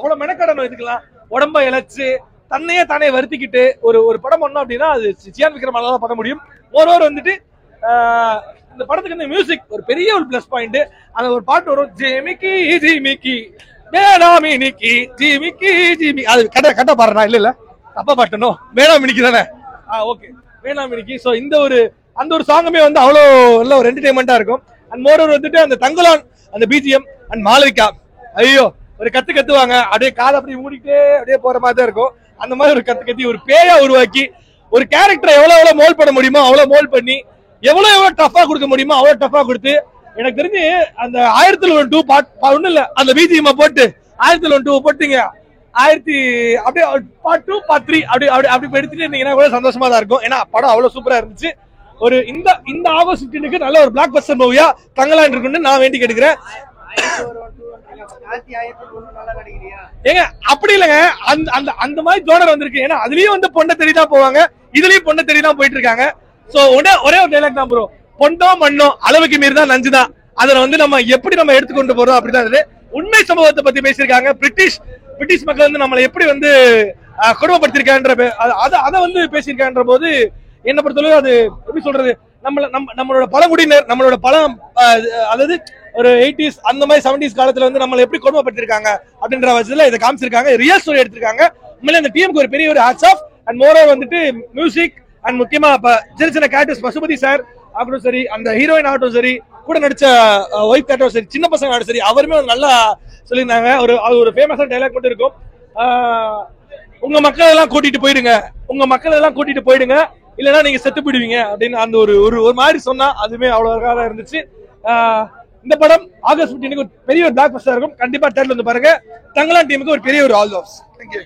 அவ்வளவு மெனக்கடணும் இதுக்கெல்லாம். உடம்ப இழைச்சு தன்னையே தானே வருத்திக்கிட்டு ஒரு படம் பண்ணோம் அப்படின்னா அது சியான் விக்ரமால தான் பண்ண முடியும். மோரோவர் வந்துட்டு இந்த படத்துக்கு இந்த மியூசிக் ஒரு பெரிய ஒரு பிளஸ் பாயிண்ட். அந்த ஒரு பாட்டு வரும், ஜிமிக்கி ஜிமிக்கி மேடாமினிக்கி ஜிமிக்கி ஜிமி, அது கட்ட பாடுறா இல்ல தப்பா பாட்டணும், மேடாமினிக்கி தானே, ஓகே மேடாமினிக்கி. ஸோ இந்த அந்த ஒரு சாங்குமே வந்து அவ்வளோ நல்ல ஒரு என்டர்டைன்மெண்டா இருக்கும். அண்ட் மோரோவர் வந்துட்டு அந்த தங்கலான் அந்த பிஜிஎம் அண்ட் மாளவிகா, ஐயோ ஒரு கத்துவாங்க, அப்படியே காதை அப்படி மூடிக்கிட்டே அப்படியே போற மாதிரி தான் இருக்கும். அந்த மாதிரி ஒரு கத்தி ஒரு பேயா உருவாக்கி ஒரு கேரக்டரை எவ்வளவு மோல் பண்ண முடியுமோ அவ்வளவு மோல் பண்ணி எவ்வளவு டஃபா கொடுக்க முடியுமோ அவ்வளவு டஃபா கொடுத்து, எனக்கு தெரிஞ்சு அந்த 1001 ஒண்ணு இல்ல அந்த பிஜிஎம் போட்டு 1001 போட்டுங்க 1000 அப்படியே பார்ட் 2 பார்ட் 3 அப்படி எடுத்துட்டு இருந்தீங்கன்னா கூட சந்தோஷமா தான் இருக்கும். ஏன்னா படம் அவ்வளவு சூப்பரா இருந்துச்சு. ஒரு இந்த ஆகஸ்ட் 15க்கு நல்ல ஒரு பிளாக் பஸ்டர் மூவியா தங்கலான் இருக்குன்னு நான் வேண்டி கேட்டுக்கிறேன். ஏங்க அப்படி இல்லங்க, அந்த மாதிரி ஜோனர் வந்திருக்கு. ஏன்னா அதுலயும் வந்து பொண்ணை தெரிதான் போவாங்க, இதுலயும் பொண்ணை தெரிதான் போயிட்டு இருக்காங்க. சோ ஒரே ஒரு டைலாக் தான் ப்ரோ, பொண்டோ மண்ணோ அளவுக்கு மீறி தான் நஞ்சுதான். அதுல வந்து நம்ம எப்படி நம்ம எடுத்துக்கொண்டு போறோம் அப்படிதான். உண்மை சம்பவத்தை பத்தி பேசியிருக்காங்க. பிரிட்டிஷ் மக்கள் வந்து நம்மளை எப்படி வந்து கொடுமைப்படுத்திருக்கான்ற அதை வந்து பேசியிருக்கான்ற போது என்ன பொறுத்தளவு அது எப்படி சொல்றது, நம்மளோட பழங்குடியினர் நம்மளோட பழம், அதாவது ஒரு 80s அந்த மாதிரி 70s காலத்துல வந்து நம்மளை எப்படி கொடுமைப்படுத்திருக்காங்க அப்படின்ற வச்சதுல இதை காமிச்சிருக்காங்க. ரியல் ஸ்டோரி எடுத்திருக்காங்க. உண்மையிலே அந்த டீமுக்கு ஒரு பெரிய ஒரு ஹேட்ஸ் ஆஃப். அண்ட் மோரோவர் வந்துட்டு மியூசிக் அண்ட் முக்கியமா சின்ன கேரக்டர்ஸ் பசுபதி சார் ஆகட்டும் சரி, அந்த ஹீரோயின் ஆகட்டும் சரி, கூட நடிச்ச ஒய்ஃப் கேரக்டர் சரி, சின்ன பசங்க ஆகட்டும் சரி, அவருமே நல்லா சொல்லியிருந்தாங்க. ஒரு ஃபேமஸான டைலாக் மட்டும் இருக்கும், உங்க மக்கள் எல்லாம் கூட்டிட்டு போயிடுங்க இல்லைன்னா நீங்க செத்து போயிடுவீங்க அப்படின்னு அந்த ஒரு மாதிரி சொன்னா அதுமே அவ்வளவு அழகா இருந்துச்சு. இந்த படம் ஆகஸ்ட் 15க்கு ஒரு பெரிய ஒரு பிளாக் பஸ்டரா இருக்கும். கண்டிப்பா தியேட்டர்ல வந்து பாருங்க. தங்கலான் டீமுக்கு ஒரு பெரிய ஒரு all the best. Thank you.